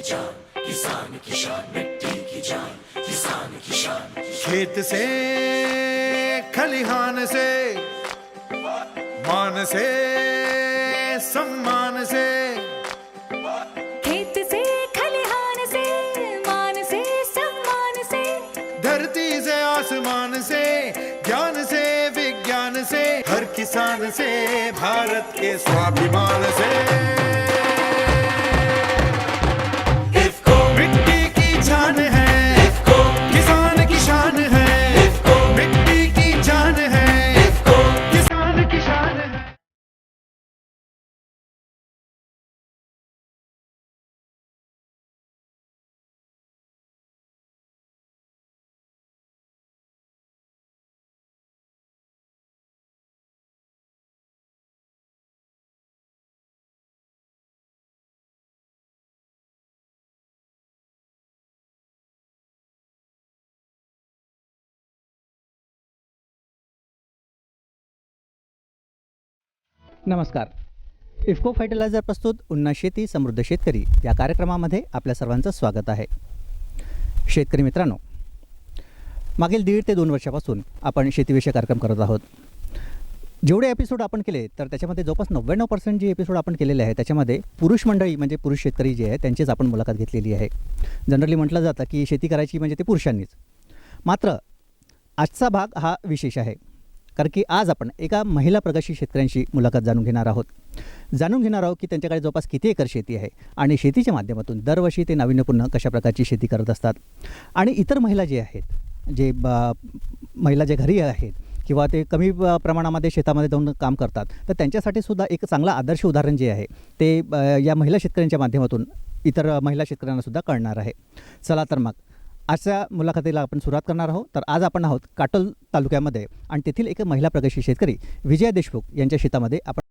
जान किसान की शान, मिट्टी की जान किसान की शान। खेत से खलिहान से मान से सम्मान से, खेत से खलिहान से मान से सम्मान से, धरती से आसमान से ज्ञान से विज्ञान से, हर किसान से भारत के स्वाभिमान से। इफ्को मिट्टी की जान है, इफ्को किसान की शान है, इफ्को मिट्टी की जान है, इफ्को। किसान की शान है। नमस्कार. इफ्को फर्टिलायझर प्रस्तुत उन्नत शेती समृद्ध शेतकरी या कार्यक्रमामध्ये आपल्या सर्वांचं स्वागत आहे. शेतकरी मित्रांनो, मागील 1.5 ते 2 वर्षापासून आपण शेतीविषयक कार्यक्रम करत आहोत. जेवढे एपिसोड आपण केले तर त्याच्यामध्ये जवळपास 99% जे एपिसोड आपण केलेले आहे त्याच्यामध्ये पुरुष मंडळी म्हणजे पुरुष शेतकरी जे आहे त्यांचीच आपण मुलाखत घेतलेली आहे. जनरली म्हटलं जातं की शेती करायची म्हणजे ते पुरुषांनीच. मात्र आजचा भाग हा विशेष आहे, कारण की आज आपण एका महिला प्रगतशील शेतकऱ्यांशी मुलाखत जाणून घेणार आहोत की त्यांच्याकडे जवळपास किती एकर शेती आहे आणि शेतीच्या माध्यमातून दरवर्षी ते नाविन्यपूर्ण कशा प्रकारची शेती करत असतात. आणि इतर महिला जे आहेत, जे महिला जे घरी आहेत किंवा ते कमी प्रमाणामध्ये शेतामध्ये जाऊन काम करतात, तर त्यांच्यासाठी सुद्धा एक चांगला आदर्श उदाहरण जे आहे ते या महिला शेतकऱ्यांच्या माध्यमातून इतर महिला शेतकऱ्यांनासुद्धा कळणार आहे. चला तर मग आजच्या मुलाखतीला आपण सुरुवात करणार आहोत. तर आज आपण आहोत काटोल तालुक्यामध्ये आणि तेथील एक महिला प्रगतशील शेतकरी विजया देशमुख यांच्या शेतामध्ये आपण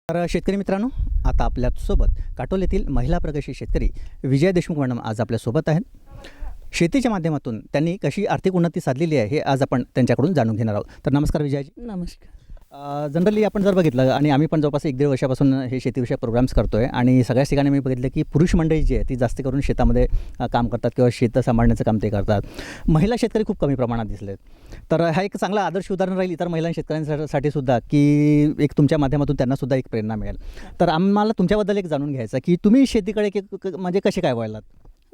तर शेतकरी मित्रांनो, आता आपल्यासोबत काटोल येथील महिला प्रगतशील शेतकरी विजया देशमुख मॅडम आज आपल्यासोबत आहेत. शेतीच्या माध्यमातून त्यांनी कशी आर्थिक उन्नती साधलेली आहे हे आज आपण त्यांच्याकडून जाणून घेणार आहोत. तर नमस्कार विजयाजी. नमस्कार. जनरली आपण जर बघितलं आणि आम्ही पण जवळपास 1-1.5 वर्षापासून हे शेतीविषयक प्रोग्राम्स करतो आहे आणि सगळ्याच ठिकाणी मी बघितलं की पुरुष मंडळी जी आहे ती जास्त करून शेतामध्ये काम करतात किंवा शेतं सांभाळण्याचं काम ते करतात. महिला शेतकरी खूप कमी प्रमाणात दिसले आहेत. तर हा एक चांगला आदर्श उदाहरण राहील इतर महिला शेतकऱ्यांसाठी सुद्धा की एक तुमच्या माध्यमातून त्यांनासुद्धा एक प्रेरणा मिळेल. तर आम्हाला तुमच्याबद्दल एक जाणून घ्यायचं की तुम्ही शेतीकडे म्हणजे कसे काय वळलात?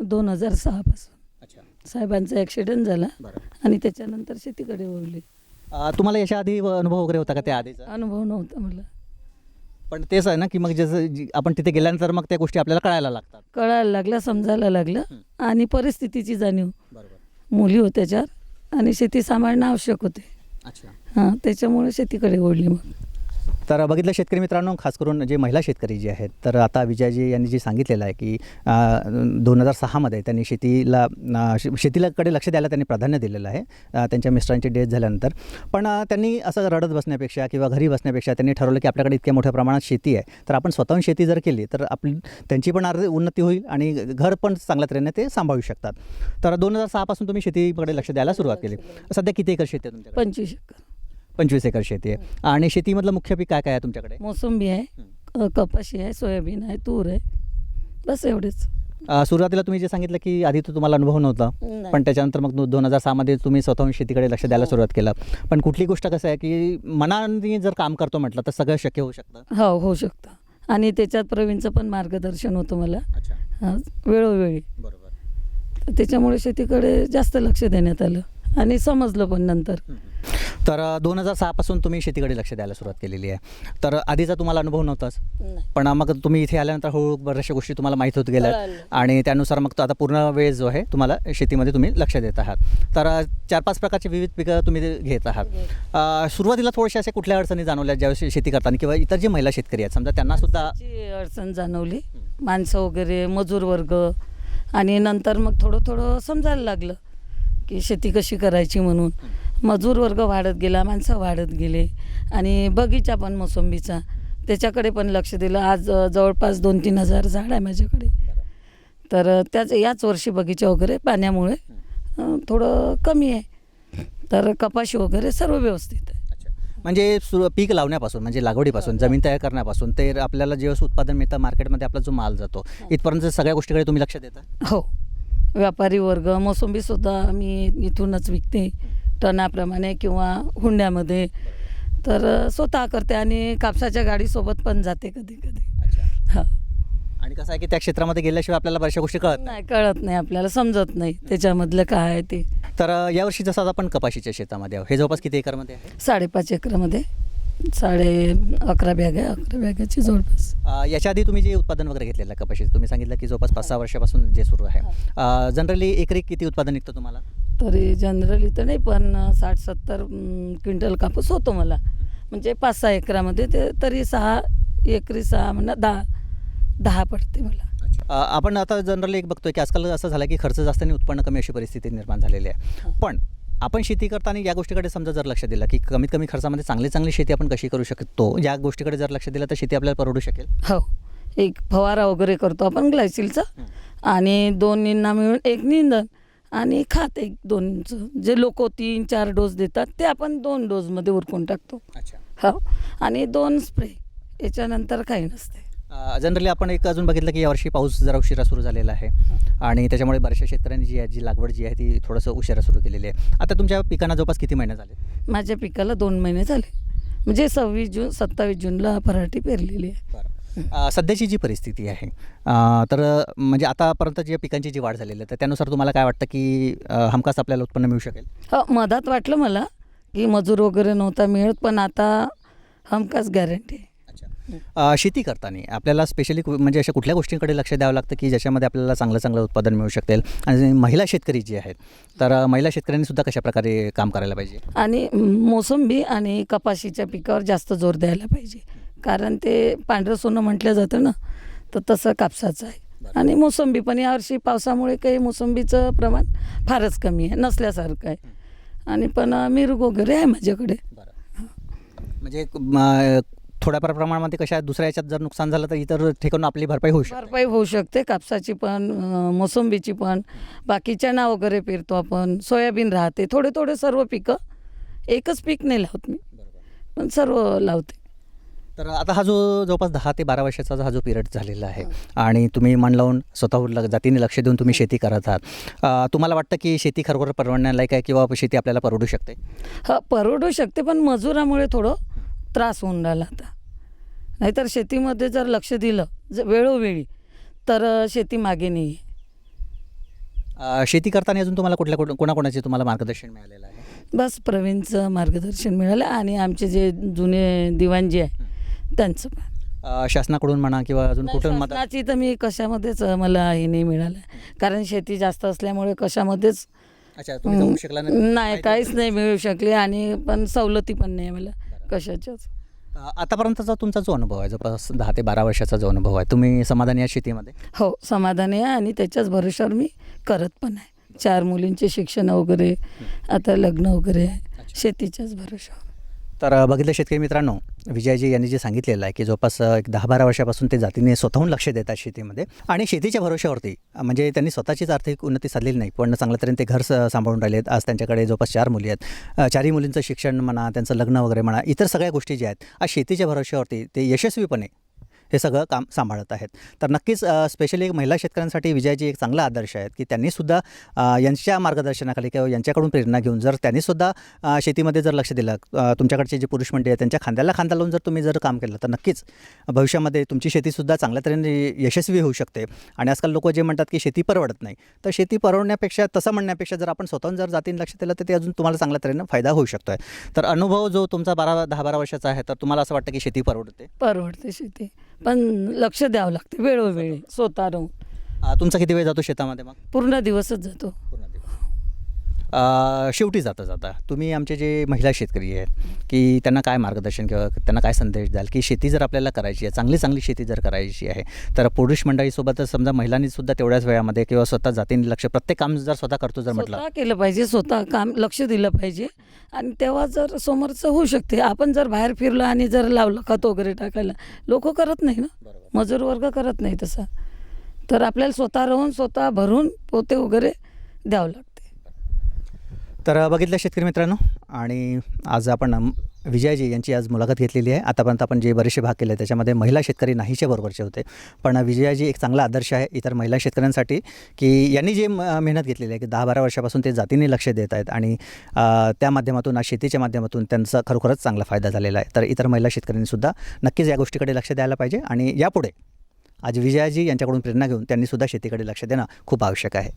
2006 पासून अच्छा, साहेबांचा ॲक्सिडेंट झाला बरं. आणि त्याच्यानंतर शेतीकडे वळले. तुम्हाला याच्या आधी अनुभव वगैरे होता का त्या आधीचा? अनुभव नव्हता मला. पण तेच आहे ना की मग जसं आपण तिथे गेल्यानंतर मग त्या गोष्टी आपल्याला कळायला लागतात. कळायला लागलं, समजायला लागलं आणि परिस्थितीची जाणीव. बरोबर. मुली होत्या 4 आणि शेती सांभाळणं आवश्यक होते. अच्छा. हां, त्याच्यामुळे शेतीकडे वळली मग. तर बघितलं शेतकरी मित्रांनो, खास करून जे महिला शेतकरी जे आहेत, तर आता विजयजी यांनी जे सांगितलेलं आहे की 2006मध्ये त्यांनी शेतीकडे लक्ष द्यायला त्यांनी प्राधान्य दिलेलं आहे त्यांच्या मिस्टरांची डेथ झाल्यानंतर. पण त्यांनी असं रडत बसण्यापेक्षा किंवा घरी बसण्यापेक्षा त्यांनी ठरवलं की आपल्याकडे इतक्या मोठ्या प्रमाणात शेती आहे, तर आपण स्वतःहून शेती जर केली तर त्यांची पण उन्नती होईल आणि घर पण चांगल्या तऱ्हेने ते सांभाळू शकतात. तर 2006पासून तुम्ही शेतीकडे लक्ष द्यायला सुरुवात केली. सध्या किती एकर शेती आहे तुमच्याकडे? 25 एकर 25 एकर शेती आहे. आणि शेतीमधलं मुख्य पीक काय काय आहे तुमच्याकडे? मोसंबी आहे, कपाशी आहे, सोयाबीन आहे, तूर आहे, बस एवढेच. सुरुवातीला तुम्ही जे सांगितलं की आधी तो तुम्हाला अनुभव नव्हता, नाही. पण त्याच्यानंतर मग 2006मध्ये तुम्ही स्वतःहून शेतीकडे लक्ष द्यायला सुरुवात केलं. पण कुठली गोष्ट कसं आहे की मनाने जर काम करतो म्हटलं तर सगळं शक्य होऊ शकतं. हो, होऊ शकतं. आणि त्याच्यात प्रवीणचं पण मार्गदर्शन होतं मला. अच्छा, हां, वेळोवेळी. बरोबर. तर त्याच्यामुळे शेतीकडे जास्त लक्ष देण्यात आलं आणि समजलं पण नंतर. तर 2006पासून तुम्ही शेतीकडे लक्ष द्यायला सुरुवात केलेली आहे. तर आधीचा तुम्हाला अनुभव नव्हताच, पण मग तुम्ही इथे आल्यानंतर हळूहळू बऱ्याचशा गोष्टी तुम्हाला माहीत होत गेल्या कळालं. आणि त्यानुसार मग तो आता पूर्ण वेळ जो आहे तुम्हाला शेतीमध्ये तुम्ही लक्ष देत आहात. तर 4-5 प्रकारची विविध पिकं तुम्ही घेत आहात. सुरुवातीला थोड्याशा अशा कुठल्या अडचणी जाणवल्या ज्यावेळेस शेती करताना किंवा इतर जे महिला शेतकरी आहेत समजा त्यांनासुद्धा? माणसाची अडचण जाणवली, माणसं वगैरे, मजूर वर्ग. आणि नंतर मग थोडं समजायला लागलं की शेती कशी करायची म्हणून. मजूर वर्ग वाढत गेला, माणसं वाढत गेले आणि बगीचा पण मोसंबीचा त्याच्याकडे पण लक्ष दिलं. आज जवळपास 2-3 हजार झाड आहे माझ्याकडे. तर याच वर्षी बगीचा वगैरे पाण्यामुळे थोडं कमी आहे. तर कपाशी वगैरे सर्व व्यवस्थित आहे. म्हणजे पीक लावण्यापासून म्हणजे लागवडीपासून जमीन तयार करण्यापासून ते आपल्याला जेव्हा उत्पादन मिळतं मार्केटमध्ये आपला जो माल जातो इथपर्यंत सगळ्या गोष्टीकडे तुम्ही लक्ष देता? हो, व्यापारी वर्ग, मोसंबीसुद्धा मी इथूनच विकते टनाप्रमाणे किंवा हुंड्यामध्ये. तर स्वतः करते आणि कापसाच्या गाडीसोबत पण जाते कधी कधी. हां. आणि कसं आहे की त्या क्षेत्रामध्ये गेल्याशिवाय आपल्याला बऱ्याचशा गोष्टी कळत नाही, कळत नाही आपल्याला, समजत नाही त्याच्यामधलं काय आहे ते. तर यावर्षी जसं आपण कपाशीच्या शेतामध्ये आहोत, हे जवळपास किती एकरमध्ये आहे? 5.5 एकरमध्ये 11.5 बॅग आहे, 11 बॅगाची जवळपास. याच्या आधी तुम्ही जे उत्पादन वगैरे घेतलेलं आहे कपाशीचं, तुम्ही सांगितलं की जवळपास 5-6 वर्षापासून जे सुरू आहे, जनरली एकरी किती उत्पादन निघतं तुम्हाला? तरी जनरली तर नाही, पण 60-70 क्विंटल कापूस होतो मला. म्हणजे 5-6 एकरामध्ये ते तरी 6 एकरी 6 म्हणा 10 पडते मला. आपण आता जनरली एक बघतोय की आजकाल असं झालं की खर्च जास्त आणि उत्पन्न कमी अशी परिस्थिती निर्माण झालेली आहे. पण आपण शेती करताना या गोष्टीकडे समजा जर लक्ष दिलं की कमीत कमी खर्चामध्ये चांगली शेती आपण कशी करू शकतो, या गोष्टीकडे जर लक्ष दिलं तर शेती आपल्याला परवडू शकेल. हो, एक फवारा वगैरे करतो आपण ग्लायसिलचा आणि 2 निंदा मिळून 1 निंदन आणि खात 1-2चं जे लोक 3-4 डोस देतात ते आपण 2 डोसमध्ये उरकून टाकतो. अच्छा. हो, आणि 2 स्प्रे, याच्यानंतर काही नसते. जनरली आपण एक अजून बघितलं की यावर्षी पाऊस जरा उशिरा सुरू झालेला आहे आणि त्याच्यामुळे बऱ्याचशा शेतकऱ्यांनी जी लागवड जी आहे ती थोडंसं उशिरा सुरू केलेली आहे. आता तुमच्या पिकांना जवळपास किती महिने झाले? माझ्या पिकाला 2 महिने झाले, म्हणजे 27 जूनला पराठी पेरलेली आहे. सध्याची जी परिस्थिती आहे तर म्हणजे आतापर्यंत जी पिकांची जी वाढ झालेली आहे तर त्यानुसार तुम्हाला काय वाटतं की हमखास आपल्याला उत्पन्न मिळू शकेल? हो, मधात वाटलं मला की मजूर वगैरे नव्हता मिळत, पण आता हमखास गॅरंटी आहे. शेती करताना आपल्याला स्पेशली म्हणजे अशा कुठल्या गोष्टींकडे लक्ष द्यावं लागतं की ज्याच्यामध्ये आपल्याला चांगलं उत्पादन मिळू शकेल? आणि महिला शेतकरी जे आहेत तर महिला शेतकऱ्यांनी सुद्धा कशा प्रकारे काम करायला पाहिजे? आणि मोसंबी आणि कपाशीच्या पिकावर जास्त जोर द्यायला पाहिजे, कारण ते पांढरं सोनं म्हटलं जातं ना, तर तसं कापसाचं आहे. आणि मोसंबी पण यावर्षी पावसामुळे काही मोसंबीचं प्रमाण फारच कमी आहे, नसल्यासारखं आहे. आणि पण मिरग वगैरे आहे माझ्याकडे. म्हणजे थोड्या प्रमाणामध्ये कशा दुसऱ्या याच्यात जर नुकसान झालं तर इतर ठिकाणून आपली भरपाई होऊ शकते. कापसाची पण, मोसंबीची पण, बाकी चणा वगैरे पेरतो आपण, सोयाबीन राहते, थोडे सर्व पिकं. एकच पीक नाही लावत मी, पण सर्व लावते. तर आता हा जो जवळपास 10 ते 12 वर्षाचा हा जो पिरियड झालेला आहे आणि तुम्ही मन लावून स्वतःवर जातीने लक्ष देऊन तुम्ही शेती करत आहात, तुम्हाला वाटतं की शेती खरोखर परवडण्यालायक आहे किंवा शेती आपल्याला परवडू शकते? परवडू शकते, पण मजुरामुळे थोडं त्रास होऊन राहिला आता. नाहीतर शेतीमध्ये जर लक्ष दिलं वेळोवेळी तर शेती मागे नाही आहे. शेती करताना अजून तुम्हाला कोणाकोणाचे तुम्हाला मार्गदर्शन मिळालेलं आहे? बस प्रवीणचं मार्गदर्शन मिळालं आणि आमचे जे जुने दिवाणजी आहे त्यांचं पण. शासनाकडून म्हणा किंवा अजून कुठून मदत? शासनाची तर मी कशामध्येच मला हे नाही मिळालं, कारण शेती जास्त असल्यामुळे कशामध्येच अच्छा, तुम्ही जाऊ शकला नाही? नाही, काहीच नाही मिळू शकले आणि पण सवलती पण नाही मला कशाच्याच. आतापर्यंतचा तुमचा जो अनुभव आहे, जवळपास 10 ते 12 वर्षाचा जो अनुभव आहे, तुम्ही समाधानी आहे शेतीमध्ये? हो, समाधानी आहे आणि त्याच्याच भरोश्यावर मी करत पण आहे. 4 मुलींचे शिक्षण वगैरे, आता लग्न वगैरे शेतीच्याच भरोश्यावर. तर बघितलं शेतकरी मित्रांनो, विजयजी यांनी जे सांगितलेलं आहे की जवळपास एक 10-12 वर्षापासून ते जातीने स्वतःहून लक्ष देतात शेतीमध्ये आणि शेतीच्या भरोश्यावरती, म्हणजे त्यांनी स्वतःचीच आर्थिक उन्नती साधलेली नाही, पण चांगल्या तऱ्हेने ते घर सांभाळून राहिलेत. आज त्यांच्याकडे जवळपास 4 मुली आहेत. 4ही मुलींचं शिक्षण म्हणा, त्यांचं लग्न वगैरे म्हणा, इतर सगळ्या गोष्टी ज्या आहेत आज शेतीच्या भरोश्यावरती ते यशस्वीपणे हे सगळं काम सांभाळत आहेत. तर नक्कीच स्पेशली महिला शेतकऱ्यांसाठी विजयजी एक चांगला आदर्श आहेत की त्यांनीसुद्धा यांच्या मार्गदर्शनाखाली किंवा यांच्याकडून प्रेरणा घेऊन जर त्यांनीसुद्धा शेतीमध्ये जर लक्ष दिलं, तुमच्याकडचे जे पुरुष मंडळी आहेत त्यांच्या खांद्याला खांदा लावून जर तुम्ही जर काम केलं तर नक्कीच भविष्यामध्ये तुमची शेतीसुद्धा चांगल्या तऱ्हेने यशस्वी होऊ शकते. आणि आजकाल लोक जे म्हणतात की शेती परवडत नाही, तर शेती परवडण्यापेक्षा, तसं म्हणण्यापेक्षा जर आपण स्वतःहून जर जातीने लक्ष दिलं तर ते अजून तुम्हाला चांगल्या तऱ्हेनं फायदा होऊ शकतो आहे. तर अनुभव जो तुमचा 10-12 वर्षाचा आहे, तर तुम्हाला असं वाटतं की शेती परवडते शेती, पण लक्ष द्यावं लागते वेळोवेळी स्वतः राहून. तुमचा किती वेळ जातो शेतामध्ये? मग पूर्ण दिवसच जातो. शेवटी जाता तुम्ही आमचे जे महिला शेतकरी आहेत की त्यांना काय मार्गदर्शन किंवा त्यांना काय संदेश द्याल की शेती जर आपल्याला करायची आहे, चांगली शेती जर करायची आहे, तर पुरुष मंडळीसोबतच समजा महिलांनीसुद्धा तेवढ्याच वेळामध्ये किंवा स्वतः जातीने लक्ष, प्रत्येक काम जर स्वतः करतो जर म्हटलं, स्वतः केलं पाहिजे, स्वतः काम लक्ष दिलं पाहिजे आणि तेव्हा जर समोरचं होऊ शकते. आपण जर बाहेर फिरलो आणि जर लावलं खत वगैरे टाकायला, लोक करत नाही ना, मजूर वर्ग करत नाही तसा. तर आपल्याला स्वतः राहून स्वतः भरून पोते वगैरे द्यावं लागते. तर बघितलं शेतकरी मित्रांनो, आणि आज आपण विजयजी यांची आज मुलाखत घेतलेली आहे. आतापर्यंत आपण जे बरेचसे भाग केले त्याच्यामध्ये महिला शेतकरी नाहीच्या बरोबरचे होते, पण विजयाजी एक चांगला आदर्श आहे इतर महिला शेतकऱ्यांसाठी की यांनी जे मेहनत घेतलेली आहे की 10-12 वर्षापासून ते जातीने लक्ष देत आहेत आणि त्या माध्यमातून आज शेतीच्या माध्यमातून त्यांचा खरोखरच चांगला फायदा झालेला आहे. तर इतर महिला शेतकऱ्यांनीसुद्धा नक्कीच या गोष्टीकडे लक्ष द्यायला पाहिजे आणि यापुढे आज विजयाजी यांच्याकडून प्रेरणा घेऊन त्यांनीसुद्धा शेतीकडे लक्ष देणं खूप आवश्यक आहे.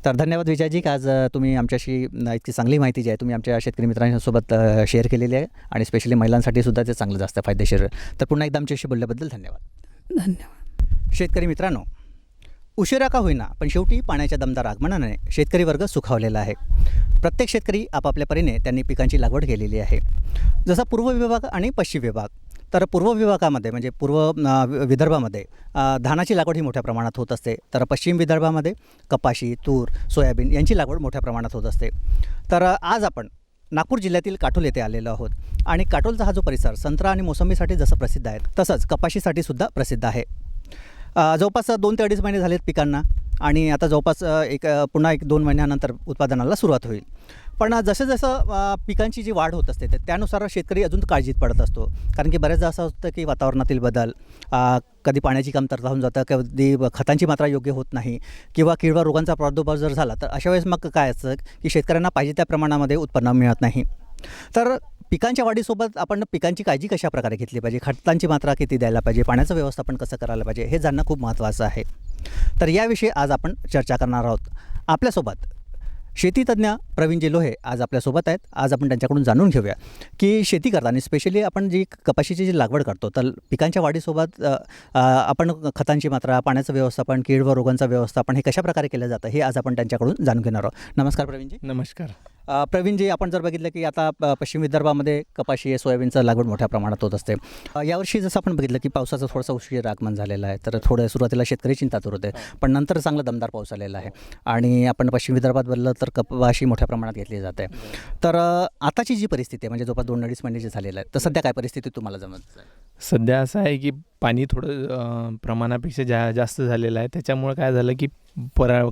तर धन्यवाद विजयजी की आज तुम्ही आमच्याशी इतकी चांगली माहिती जी आहे तुम्ही आमच्या शेतकरी मित्रांसोबत शेअर केलेली आहे आणि स्पेशली महिलांसाठी सुद्धा ते चांगलं जास्त फायदेशीर. तर पुन्हा एकदा आमच्याशी बोलल्याबद्दल धन्यवाद. शेतकरी मित्रांनो, उशिरा का होईना पण शेवटी पाण्याच्या दमदार आगमनाने शेतकरी वर्ग सुखावलेला आहे. प्रत्येक शेतकरी आपापल्या परीने त्यांनी पिकांची लागवड केलेली आहे. जसा पूर्व विभाग आणि पश्चिम विभाग, तर पूर्व विभागामध्ये म्हणजे विदर्भामध्ये धानाची लागवड ही मोठ्या प्रमाणात होत असते, तर पश्चिम विदर्भामध्ये कपाशी, तूर, सोयाबीन यांची लागवड मोठ्या प्रमाणात होत असते. तर आज आपण नागपूर जिल्ह्यातील काटोल येथे आलेलो आहोत आणि काटोलचा हा जो परिसर संत्रा आणि मोसंबीसाठी जसं प्रसिद्ध आहे तसंच कपाशीसाठी सुद्धा प्रसिद्ध आहे. जवळपास 2 ते 2.5 महिने झालेत पिकांना आणि आता जवळपास पुन्हा 1-2 महिन्यानंतर उत्पादनाला सुरुवात होईल. पण जसं पिकांची जी वाढ होत असते त्यानुसार शेतकरी अजून काळजीत पडत असतो, कारण की बऱ्याचदा असं होतं की वातावरणातील बदल, कधी पाण्याची कमतरता होऊन जातं, कधी खतांची मात्रा योग्य होत नाही किंवा किडवा रोगांचा प्रादुर्भाव जर झाला तर अशा वेळेस मग काय असतं की शेतकऱ्यांना पाहिजे त्या प्रमाणामध्ये उत्पन्न मिळत नाही. तर पिकांच्या वाढीसोबत आपण पिकांची काळजी कशा प्रकारे घेतली पाहिजे, खतांची मात्रा किती द्यायला पाहिजे, पाण्याचं व्यवस्थापन कसं करायला पाहिजे हे जाणणं खूप महत्त्वाचं आहे. तर याविषयी आज आपण चर्चा करणार आहोत. आपल्यासोबत शेतीतज्ञ प्रवीणजी लोहे आज आपल्यासोबत आहेत. आज आपण त्यांच्याकडून जाणून घेऊया की शेती करताना स्पेशली आपण जी कपाशीची जी लागवड करतो तर पिकांच्या वाढीसोबत आपण खतांची मात्रा, पाण्याचं व्यवस्थापन, कीड व रोगांचं व्यवस्थापन हे कशा प्रकारे केलं जातं हे आज आपण त्यांच्याकडून जाणून घेणार आहोत. नमस्कार प्रवीणजी. नमस्कार. प्रवीणजी, आपण जर बघितलं की आता पश्चिम विदर्भामध्ये कपाशी, सोयाबीनचं लागवड मोठ्या प्रमाणात होत असते. यावर्षी जसं आपण बघितलं की पावसाचं थोडंसं उशीर आगमन झालेलं आहे, तर थोडं सुरुवातीला शेतकरी चिंतातूर होते, पण नंतर चांगला दमदार पाऊस आलेला आहे आणि आपण पश्चिम विदर्भात बोललं तर कपाशी मोठ्या प्रमाणात घेतली जाते. तर आताची जी परिस्थिती आहे म्हणजे जवळपास 2-2.5 महिने जे झालेलं आहे, तर सध्या काय परिस्थिती तुम्हाला जमत आहे? सध्या असं आहे की पाणी थोडं प्रमाणापेक्षा जास्त झालेलं आहे. त्याच्यामुळे काय झालं की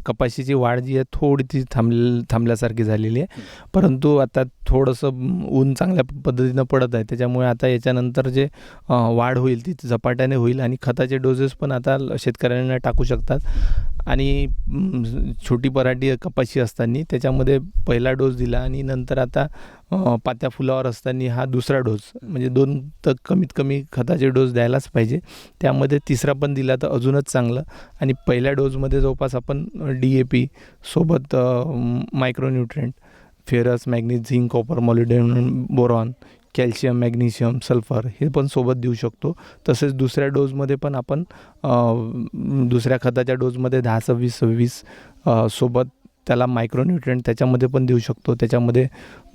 कपाशीची वाढ जी आहे थोडी ती थांबल्यासारखी झालेली आहे. परंतु आता थोडंसं ऊन चांगल्या पद्धतीनं पडत आहे, त्याच्यामुळे आता याच्यानंतर जे वाढ होईल ती झपाट्याने होईल आणि खताचे डोसेस पण आता शेतकऱ्यांना टाकू शकतात. आणि छोटी पराठी कपाशी असताना त्याच्यामध्ये पहिला डोस दिला आणि नंतर आता पात्या फुलावर असताना हा दुसरा डोस, म्हणजे 2 तर कमीत कमी खताचे डोस द्यायलाच पाहिजे. त्यामध्ये तिसरा पण दिला तर अजूनच चांगलं. आणि पहिल्या डोसमध्ये जवळपास आपण DAP सोबत micronutrient ferrous, manganese, zinc, copper, molybdenum, boron, calcium, magnesium, sulphur हे पण सोबत देऊ शकतो. तसेच दुसऱ्या डोजमध्ये पण आपण दुसऱ्या खताच्या डोजमध्ये 10-26-26 सोबत त्याला मायक्रोन्यूट्रिएंट त्याच्यामध्ये पण देऊ शकतो. त्याच्यामध्ये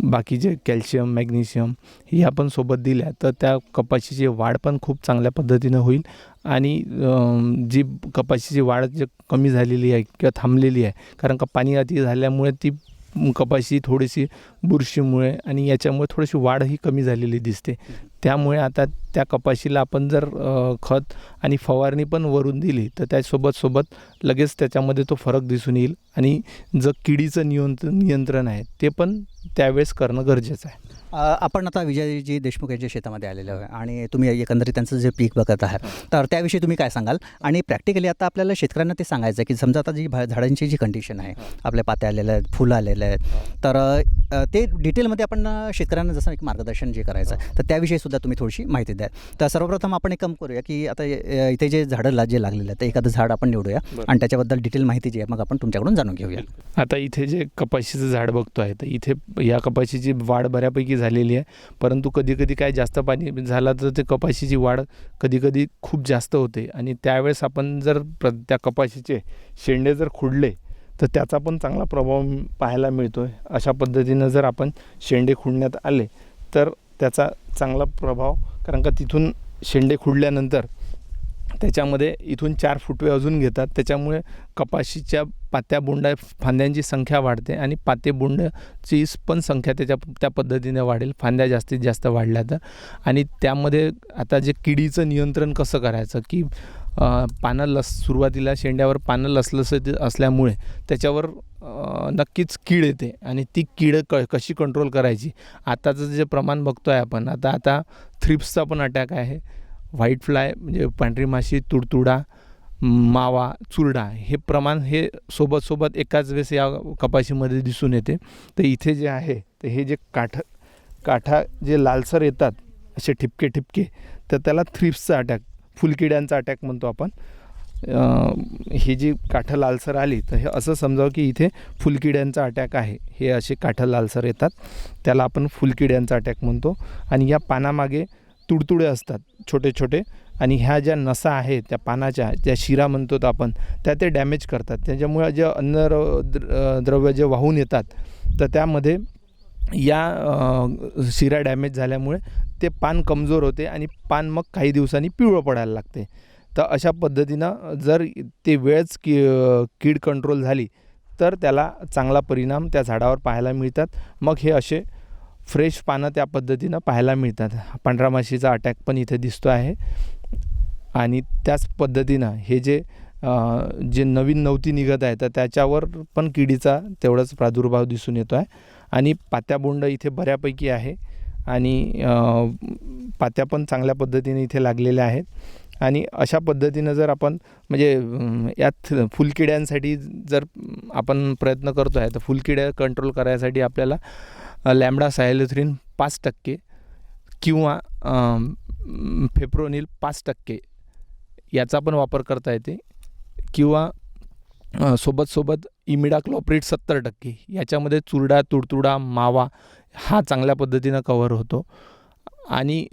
बाकीचे कॅल्शियम, मॅग्नेशियम हे आपण सोबत दिल्या तर त्या कपाशीची वाढ पण खूप चांगल्या पद्धतीनं होईल. आणि जी कपाशीची वाढ जे कमी झालेली आहे किंवा थांबलेली आहे, कारण का पाणी अति झाल्यामुळे ती कपाशी थोडीशी बुरशीमुळे आणि याच्यामुळे थोडीशी वाढही कमी झालेली दिसते. त्यामुळे आता त्या कपाशीला आपण जर खत आणि फवारणी पण वरून दिली तर त्यासोबत लगेच त्याच्यामध्ये तो फरक दिसून येईल. आणि जर किडीचं नियंत्रण आहे ते पण त्यावेळेस करणं गरजेचं आहे. आपण आता विजयजी देशमुख यांच्या शेतामध्ये आलेलो आहे आणि तुम्ही एकंदरीत त्यांचं जे पीक बघत आहात, तर त्याविषयी तुम्ही काय सांगाल? आणि प्रॅक्टिकली आता आपल्याला शेतकऱ्यांना ते सांगायचं आहे की समजा आता जी झाडांची जी कंडिशन आहे, आपल्या पात्या आलेल्या आहेत, फुलं आलेले आहेत, तर ते डिटेलमध्ये आपण शेतकऱ्यांना जसं एक मार्गदर्शन जे करायचं आहे तर त्याविषयी सुद्धा तुम्ही थोडीशी माहिती द्या. तर सर्वप्रथम आपण एक काम करूया की आता इथे जे झाडं जे लागलेलं आहे तर एखादं झाड आपण निवडूया आणि त्याच्याबद्दल डिटेल माहिती जी आहे मग आपण तुमच्याकडून जाणून घेऊया. आता इथे जे कपाशीचं झाड बघतो आहे तर इथे या कपाशीची वाढ बऱ्यापैकी झालेली आहे. परंतु कधी काय जास्त पाणी झालं तर ते कपाशीची वाढ कधी खूप जास्त होते आणि त्यावेळेस आपण जर त्या कपाशीचे शेंडे जर खुडले तर त्याचा पण चांगला प्रभाव पाहायला मिळतो आहे. अशा पद्धतीनं जर आपण शेंडे खुडण्यात आले तर त्याचा चांगला प्रभाव, कारण का तिथून शेंडे खुडल्यानंतर त्याच्यामध्ये इथून 4 फुटवे अजून घेतात, त्याच्यामुळे कपाशीच्या पात्या बोंडा फांद्यांची संख्या वाढते आणि पाते बोंडाची पण संख्या त्या पद्धतीने वाढेल फांद्या जास्तीत जास्त वाढल्या तर. आणि त्यामध्ये आता जे किडीचं नियंत्रण कसं करायचं की पानं सुरुवातीला शेंड्यावर पानं लसलसत असल्यामुळे त्याच्यावर नक्कीच कीड येते आणि ती कीड कशी कंट्रोल करायची. आताचं जे प्रमाण बघतो आहे आपण, आता थ्रिप्सचा पण अटॅक आहे, व्हाईट फ्लाय म्हणजे पांढरी माशी, तुडतुडा, मावा, चुरडा हे प्रमाण हे सोबत एकाच वेळेस या कपाशीमध्ये दिसून येते. तर इथे जे आहे तर हे जे काठा जे लालसर येतात असे ठिपके तर त्याला थ्रिप्सचा अटॅक, फुलकिड्यांचा अटॅक म्हणतो आपण. ही जी काठं लालसर आली तर हे असं समजावं की इथे फुलकिड्यांचा अटॅक आहे. हे असे काठं लालसर येतात त्याला आपण फुलकिड्यांचा अटॅक म्हणतो. आणि या पानामागे तुडतुडे असतात छोटे आणि ह्या ज्या नसा आहेत त्या पानाच्या ज्या शिरा म्हणतो आपण त्या ते डॅमेज करतात. त्याच्यामुळे जे अन्न द्रव्य जे वाहून येतात तर त्यामध्ये या शिरा डॅमेज झाल्यामुळे ते पान कमजोर होते आणि पान मग काही दिवसांनी पिवळं पडायला लागते. तर अशा पद्धतीनं जर ते वेळच कीड कंट्रोल झाली तर त्याला चांगला परिणाम त्या झाडावर पाहायला मिळतात. मग हे असे फ्रेश पानं त्या पद्धतीनं पाहायला मिळतात. पांढरा माशीचा अटॅक पण इथे दिसतो आहे. आणि त्याच पद्धतीनं हे जे नवीन नवती निघत आहे तर त्याच्यावर पण किडीचा तेवढाच प्रादुर्भाव दिसून येतो आहे. आणि पात्याबोंड इथे बऱ्यापैकी आहे आणि पात्या पण चांगल्या पद्धतीने इथे लागलेल्या आहेत. आणि अशा पद्धतीनं जर आपण म्हणजे यात फुलकिड्यांसाठी जर आपण प्रयत्न करतो आहे तर फुलकिड्या कंट्रोल करायसाठी आपल्याला लॅम्बडा सायलोथ्रिन 5% किंवा फेप्रोनिल 5% याचा पण वापर करता येते. किंवा सोबत इमिडाक्लोप्रिड 70% याच्यामध्ये चुरडा, तुडतुडा, मावा हा चांगल्या पद्धतीनं कव्हर होतो. आणि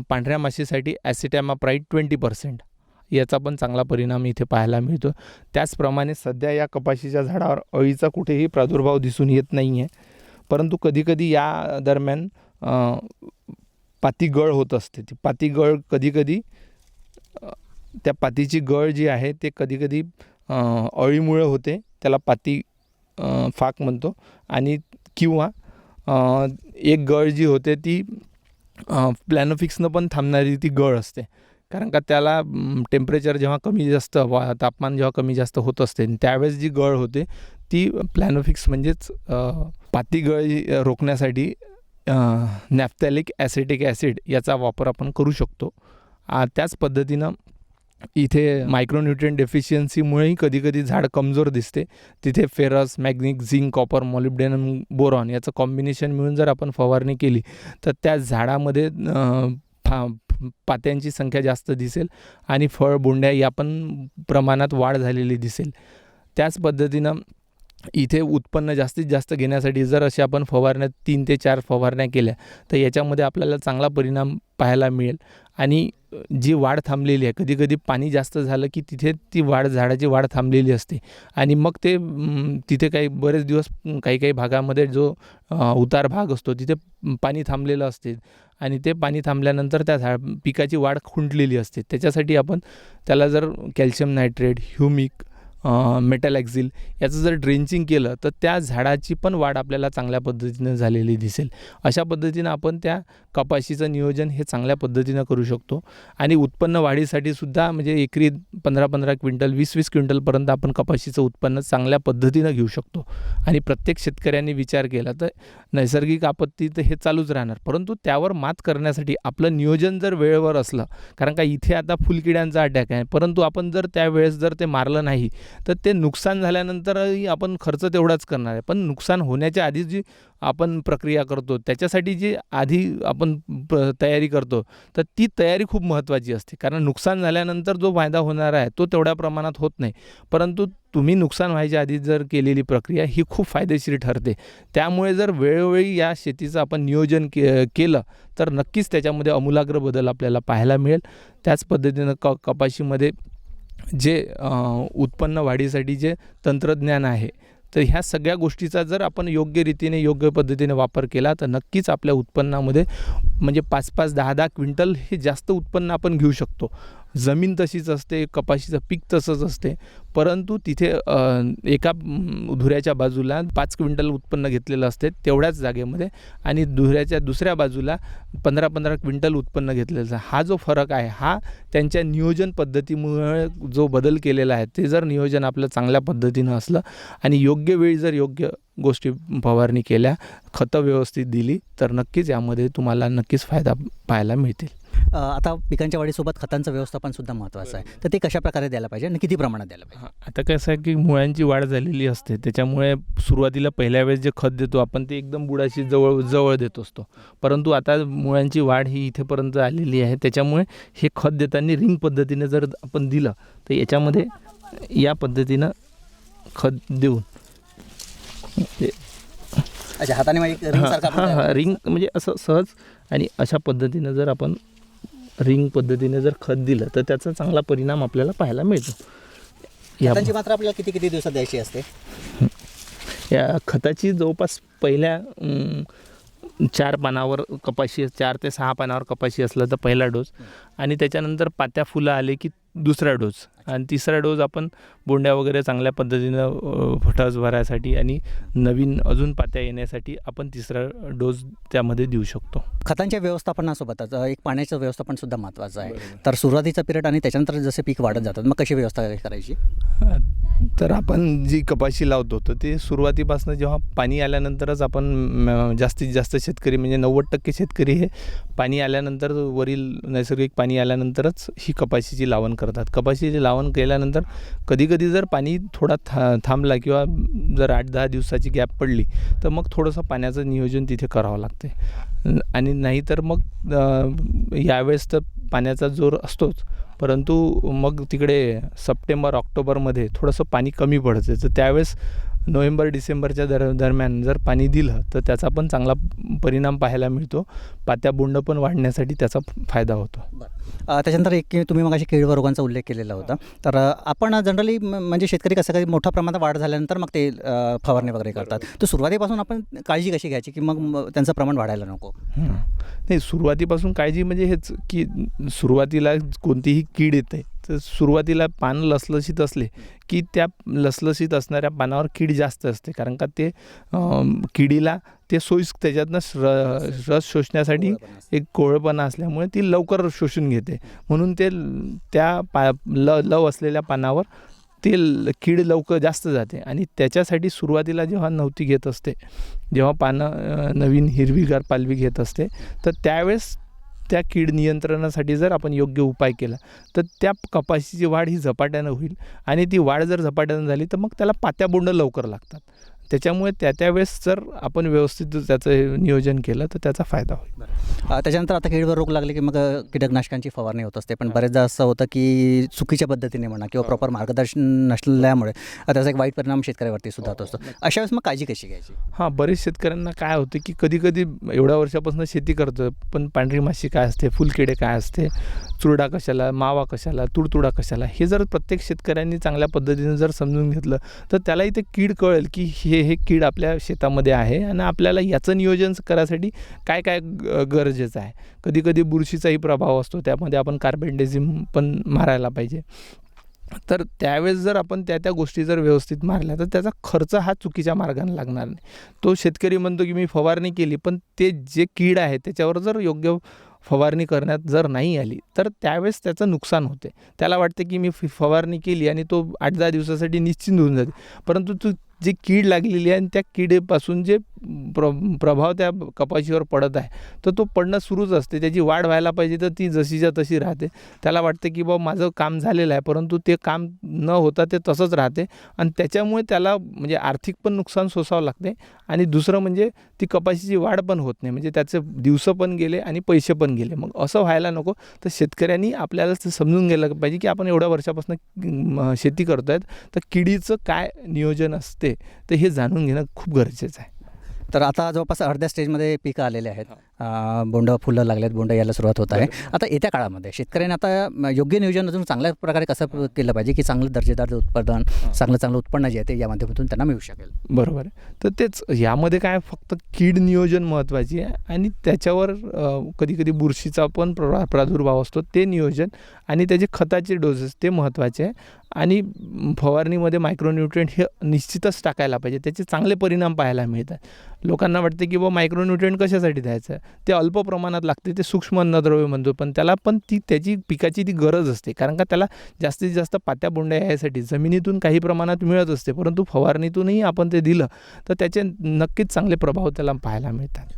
पांढऱ्या माशीसाठी ॲसिटॅमाप्राइड 20% याचा पण चांगला परिणाम इथे पाहायला मिळतो. त्याचप्रमाणे सध्या या कपाशीच्या झाडावर अळीचा कुठेही प्रादुर्भाव दिसून येत नाही आहे. परंतु कधीकधी या दरम्यान पाती गळ होत असते. ती पाती गळ कधीकधी त्या पातीची गळ जी आहे ते कधीकधी अळीमुळे होते, त्याला पाती फाक म्हणतो. आणि किंवा एक गळ जी होते ती प्लॅनोफिक्सनं पण थांबणारी ती गळ असते. कारण का त्याला टेम्परेचर जेव्हा कमी जास्त तापमान जेव्हा कमी जास्त होत असते त्यावेळेस जी गळ होते ती प्लॅनोफिक्स म्हणजेच पाती गळी रोखण्यासाठी नॅफ्थॅलिक ॲसिटिक ॲसिड याचा वापर आपण करू शकतो. त्याच पद्धतीनं इथे मायक्रोन्यूट्रिएंट डेफिशियन्सीमुळेही कधीकधी झाड कमजोर दिसते. तिथे फेरस, मॅग्नीक, झिंक, कॉपर, मॉलिब्डेनम, बोरॉन याचं कॉम्बिनेशन मिळून जर आपण फवारणी केली तर त्या झाडामध्ये पात्यांची संख्या जास्त दिसेल आणि फळ बोंड्या या पण प्रमाणात वाढ झालेली दिसेल. त्याच पद्धतीनं इथे उत्पन्न जास्तीत जास्त घेण्यासाठी जर अशा आपण फवारण्या 3 ते 4 फवारण्या केल्या तर याच्यामध्ये आपल्याला चांगला परिणाम पाहायला मिळेल. आणि जी वाढ थांबलेली आहे, कधीकधी पाणी जास्त झालं की तिथे ती झाडाची वाढ थांबलेली असते आणि मग ते तिथे काही बरेच दिवस काही भागामध्ये जो उतार भाग असतो तिथे पाणी थांबलेलं असते आणि ते पाणी थांबल्यानंतर त्या पिकाची वाढ खुंटलेली असते. त्याच्यासाठी आपण त्याला जर कॅल्शियम नायट्रेट, ह्युमिक, मेटल ॲक्झिल याचं जर ड्रेंचिंग केलं तर त्या झाडाची पण वाढ आपल्याला चांगल्या पद्धतीनं झालेली दिसेल. अशा पद्धतीनं आपण त्या कपाशीचं नियोजन हे चांगल्या पद्धतीनं करू शकतो. आणि उत्पन्न वाढीसाठी सुद्धा म्हणजे एकरी 15-15 क्विंटल, 20-20 क्विंटलपर्यंत आपण कपाशीचं उत्पन्न चांगल्या पद्धतीनं घेऊ शकतो. आणि प्रत्येक शेतकऱ्यांनी विचार केला तर नैसर्गिक आपत्ती तर हे चालूच राहणार, परंतु त्यावर मात करण्यासाठी आपलं नियोजन जर वेळेवर असलं, कारण का इथे आता फुलकिड्यांचा अटॅक आहे, परंतु आपण जर त्यावेळेस जर ते मारलं नाही तर ते नुकसान झाल्यानंतरही आपण खर्च तेवढाच करणार आहे. पण नुकसान होण्याच्या आधी जी आपण प्रक्रिया करतो त्याच्यासाठी जी आधी आपण तयारी करतो तर ती तयारी खूप महत्त्वाची असते. कारण नुकसान झाल्यानंतर जो फायदा होणार आहे तो तेवढ्या प्रमाणात होत नाही, परंतु तुम्ही नुकसान व्हायच्या आधी जर केलेली प्रक्रिया ही खूप फायदेशीर ठरते. त्यामुळे जर वेळोवेळी या शेतीचं आपण नियोजन केलं तर नक्कीच त्याच्यामध्ये आमूलाग्र बदल आपल्याला पाहायला मिळेल. त्याच पद्धतीनं कपाशीमध्ये जे उत्पन्न वाढीसाठी जे तंत्रज्ञान आहे तर ह्या सगळ्या गोष्टीचा जर आपण योग्य रीतीने योग्य पद्धतीने वापर केला तर नक्कीच आपल्या उत्पन्नामध्ये म्हणजे 5-5, 10-10 क्विंटल हे जास्त उत्पन्न आपण घेऊ शकतो. जमीन तशीच असते, कपाशीचं पीक तसंच असते, परंतु तिथे एका धुऱ्याच्या बाजूला 5 क्विंटल उत्पन्न घेतलेलं असते तेवढ्याच जागेमध्ये आणि धुऱ्याच्या दुसऱ्या बाजूला 15-15 क्विंटल उत्पन्न घेतलेलं आहे. हा जो फरक आहे हा त्यांच्या नियोजन पद्धतीमुळे जो बदल केलेला आहे ते जर नियोजन आपलं चांगल्या पद्धतीनं असलं आणि योग्य वेळी जर योग्य गोष्टी फवारणी केल्या, खतं व्यवस्थित दिली तर नक्कीच यामध्ये तुम्हाला नक्कीच फायदा पाहायला मिळतील. आता पिकांच्या वाढीसोबत खतांचं व्यवस्थापन सुद्धा महत्त्वाचं आहे, तर ते कशा प्रकारे द्यायला पाहिजे आणि किती प्रमाणात द्यायला पाहिजे? आता कसं आहे की मुळांची वाढ झालेली असते, त्याच्यामुळे सुरुवातीला पहिल्या वेळेस जे खत देतो आपण ते एकदम बुडाशी जवळ देत असतो, परंतु आता मुळांची वाढ ही इथेपर्यंत आलेली आहे, त्याच्यामुळे हे खत देताना रिंग पद्धतीने जर आपण दिलं तर याच्यामध्ये या पद्धतीनं खत देऊन अच्छा हाताने रिंग म्हणजे असं सहज आणि अशा पद्धतीनं जर आपण रिंग पद्धतीने जर खत दिलं तर त्याचा चांगला परिणाम आपल्याला पाहायला मिळतो. खतांची मात्रा आपल्याला किती दिवसात द्यायची असते? या खताची जवळपास पहिल्या 4 पानावर कपाशी, 4 ते 6 पानावर कपाशी असलं तर पहिला डोस आणि त्याच्यानंतर पात्या फुलं आले की दुसरा डोस आणि तिसरा डोस आपण बोंड्या वगैरे चांगल्या पद्धतीनं फटस भरायसाठी आणि नवीन अजून पात्या येण्यासाठी आपण तिसरा डोस त्यामध्ये देऊ शकतो. खतांच्या व्यवस्थापनासोबतच एक पाण्याचं व्यवस्थापन सुद्धा महत्त्वाचं आहे. तर सुरुवातीचा पिरियड आणि त्याच्यानंतर जसे पीक वाढत जातात मग कशी व्यवस्था करायची? तर आपण जी कपाशी लावतो तर ते सुरुवातीपासून जेव्हा पाणी आल्यानंतरच आपण जास्तीत जास्त शेतकरी म्हणजे 90% शेतकरी हे पाणी आल्यानंतर वरील नैसर्गिक पाणी आल्यानंतरच ही कपाशीची लावण करतात. कपाशीची लावण केल्यानंतर कधीकधी जर पाणी थोडा थांबला किंवा जर 8-10 दिवसाची गॅप पडली तर मग थोडंसं पाण्याचं नियोजन तिथे करावं लागते आणि नाहीतर मग यावेळेस तर पाण्याचा जोर असतोच, परंतु मग तिकडे सप्टेंबर-ऑक्टोबरमध्ये थोडंसं पाणी कमी पडते तर त्यावेळेस नोव्हेंबर-डिसेंबरच्या दरम्यान जर पाणी दिलं तर त्याचा पण चांगला परिणाम पाहायला मिळतो. पात्या बोंड पण वाढण्यासाठी त्याचा फायदा होतो. त्याच्यानंतर एक तुम्ही मग कीड रोगांचा उल्लेख केलेला होता, तर आपण जनरली म्हणजे शेतकरी कसं काही मोठ्या प्रमाणात वाढ झाल्यानंतर मग ते फवारणी वगैरे करतात, तर सुरुवातीपासून आपण काळजी कशी घ्यायची की मग त्यांचं प्रमाण वाढायला नको? नाही, सुरुवातीपासून काळजी म्हणजे हेच की सुरुवातीला कोणतीही कीड येते तर सुरुवातीला पानं लसलशीत असले की त्या लसलशीत असणाऱ्या पानावर कीड जास्त असते, कारण का ते किडीला ते त्याच्यातनं रस शोषण्यासाठी एक कोवळपणा असल्यामुळे ती लवकर शोषून घेते, म्हणून ते त्या लव असलेल्या पानावर ते कीड लवकर जास्त जाते. आणि त्याच्यासाठी सुरुवातीला जेव्हा नव्हती घेत असते, जेव्हा पानं नवीन हिरवीगार पालवी घेत असते, तर त्यावेळेस त्या कीड नियंत्रणासाठी जर आपण योग्य उपाय केला तर त्या कपाशीची वाढ ही झपाट्यानं होईल. आणि ती वाढ जर झपाट्यानं झाली तर मग त्याला पात्याबोंड लवकर लागतात. त्याच्यामुळे त्यावेळेस जर आपण व्यवस्थित त्याचं नियोजन केलं तर त्याचा फायदा होईल. त्याच्यानंतर आता कीडवर रोग लागले की मग कीटकनाशकांची फवारणी होत असते, पण बरेचदा असं होतं की चुकीच्या पद्धतीने म्हणा किंवा प्रॉपर मार्गदर्शन नसल्यामुळे त्याचा एक वाईट परिणाम शेतकऱ्यावरती सुद्धा होत असतो. अशा वेळेस मग काळजी कशी घ्यायची? बरेच शेतकऱ्यांना काय होते की कधी एवढ्या वर्षापासून शेती करतं पण पांढरी माशी काय असते, फुलकिडे काय असते, चुरडा कशाला, मावा कशाला, तुडतुडा कशाला, हे जर प्रत्येक शेतकऱ्यांनी चांगल्या पद्धतीने जर समजून घेतलं तर त्यालाही ते कीड कळेल की हे कीड आपल्या शेतामध्ये आहे आणि आपल्याला याचं नियोजन करायसाठी काय काय गरजेचं आहे. कधी बुरशीचाही प्रभाव असतो, त्यामध्ये आपण कार्बेंडेझिम पण मारायला पाहिजे. तर त्यावेळेस जर आपण त्या गोष्टी जर व्यवस्थित मारल्या तर त्याचा खर्च हा चुकीच्या मार्गाने लागणार नाही. तो शेतकरी म्हणतो की मी फवारणी केली, पण ते जे कीड आहे त्याच्यावर जर योग्य फवारणी करण्यात जर नाही आली तर त्यावेळेस त्याचं नुकसान होते. त्याला वाटते की मी फवारणी केली आणि तो 8-10 दिवसासाठी निश्चिंत होऊन जाते, परंतु जी कीड लागलेली आहे आणि त्या किडीपासून जे प्रभाव त्या कपाशीवर पडत आहे तर तो पडणं सुरूच असते. त्याची वाढ व्हायला पाहिजे तर ती जशीच्या तशी राहते. त्याला वाटते की बाबा माझं काम झालेलं आहे, परंतु ते काम न होता ते तसंच राहते आणि त्याच्यामुळे त्याला म्हणजे आर्थिक पण नुकसान सोसावं लागते आणि दुसरं म्हणजे ती कपाशीची वाढ पण होत नाही, म्हणजे त्याचे दिवस पण गेले आणि पैसे पण गेले. मग असं व्हायला नको. तर शेतकऱ्यांनी आपल्याला समजून गेलं पाहिजे की आपण एवढ्या वर्षापासून शेती करतो आहेत तर किडीचं काय नियोजन असते तर हे जाणून घेणं खूप गरजेचं आहे. तर आता जवळपास अर्ध्या स्टेजमध्ये पिकं आलेले आहेत, बोंड फुलं लागलेत, बोंड यायला सुरुवात होत आहे. आता येत्या काळामध्ये शेतकऱ्यांनी आता योग्य नियोजन अजून चांगल्या प्रकारे कसं केलं पाहिजे की चांगलं दर्जेदार उत्पादन, चांगलं उत्पन्न जे आहे ते या माध्यमातून त्यांना मिळू शकेल? बरोबर आहे. तर तेच यामध्ये काय फक्त कीड नियोजन महत्त्वाची आहे आणि त्याच्यावर कधी बुरशीचा पण प्रादुर्भाव असतो ते नियोजन आणि त्याचे खताचे डोसेस ते महत्त्वाचे आहे. आणि फवारणीमध्ये मायक्रोन्यूट्रिएंट हे निश्चितच टाकायला पाहिजे, त्याचे चांगले परिणाम पाहायला मिळतात. लोकांना वाटते की मायक्रोन्यूट्रिएंट कशासाठी द्यायचं आहे, ते अल्प प्रमाणात लागते, ते सूक्ष्म अन्नद्रव्य म्हणतो, पण त्याला पण त्याची पिकाची ती गरज असते, कारण का त्याला जास्तीत जास्त पात्या बोंड्या यासाठी जमिनीतून काही प्रमाणात मिळत असते, परंतु फवारणीतूनही आपण ते दिलं तर त्याचे नक्कीच चांगले प्रभाव त्याला पाहायला मिळतात.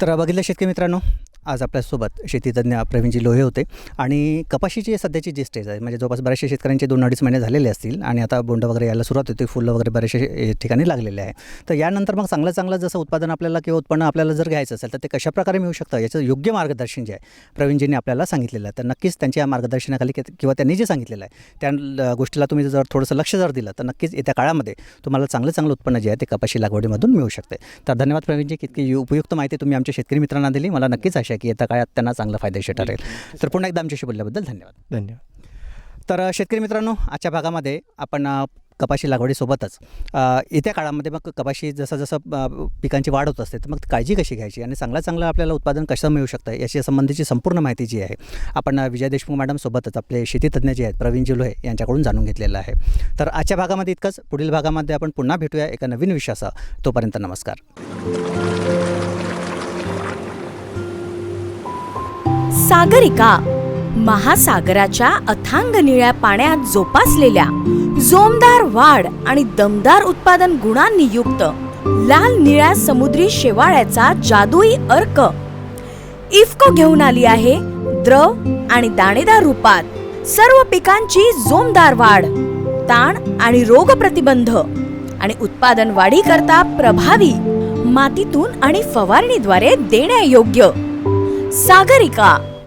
तर बघितलं शेतकरी मित्रांनो, आज आपल्यासोबत शेतीतज्ञ प्रवीणजी लोहे होते आणि कपाशीची सध्याची जी स्टेज आहे म्हणजे जवळपास बऱ्याचशा शेतकऱ्यांचे 2-2.5 महिने झालेले असतील आणि आता बोंड वगैरे यायला सुरुवात होते, फुलं वगैरे बऱ्याचशा ठिकाणी लागलेले आहे. तर यानंतर मग चांगलं जसं उत्पादन आपल्याला किंवा उत्पन्न आपल्याला जर घ्यायचं असेल तर ते कशाप्रकारे मिळू शकतं याचं योग्य मार्गदर्शन जे आहे प्रवीणजींनी आपल्याला सांगितलेलं आहे. तर नक्कीच त्यांच्या मार्गदर्शनाखाली किंवा त्यांनी जे सांगितलेलं आहे त्या गोष्टीला तुम्ही जर थोडंसं लक्ष जर दिलं तर नक्कीच येत्या काळामध्ये तुम्हाला चांगलं उत्पन्न जे आहे ते कपाशी लागवडीमधून मिळू शकते. तर धन्यवाद प्रवीणजी, किती उपयुक्त माहिती तुम्ही आमच्या शेतकरी मित्रांना दिली. मला नक्कीच आशा आहे की येत्या काळात त्यांना चांगलं फायदेशीर ठरेल. तर पुन्हा एकदा आमच्याशी बोलल्याबद्दल धन्यवाद. तर शेतकरी मित्रांनो, आजच्या भागामध्ये आपण कपाशी लागवडीसोबतच येत्या काळामध्ये मग कपाशी जसं पिकांची वाढ होत असते तर मग काळजी कशी घ्यायची आणि चांगलं आपल्याला उत्पादन कसं मिळू शकतं याची संबंधीची संपूर्ण माहिती जी आहे आपण विजय देशमुख मॅडमसोबतच आपले शेतीतज्ञ जे आहेत प्रवीणजी लोहे यांच्याकडून जाणून घेतलेलं आहे. तर आजच्या भागामध्ये इतकंच. पुढील भागामध्ये आपण पुन्हा भेटूया एका नवीन विषयासह. तोपर्यंत नमस्कार. सागरिका, महासागराच्या अथांग निळ्या पाण्यात जोपासलेल्या जोमदार वाढ आणि दमदार उत्पादन गुणांनी युक्त लाल निळ्या समुद्री शेवाळ्याचा जादुई अर्क इफ्को घेऊन आली आहे द्रव आणि दाणेदार रूपात सर्व पिकांची जोमदार वाढ, ताण आणि रोग प्रतिबंध आणि उत्पादन वाढी करता प्रभावी मातीतून आणि फवारणीद्वारे देण्यायोग्य सागरिका.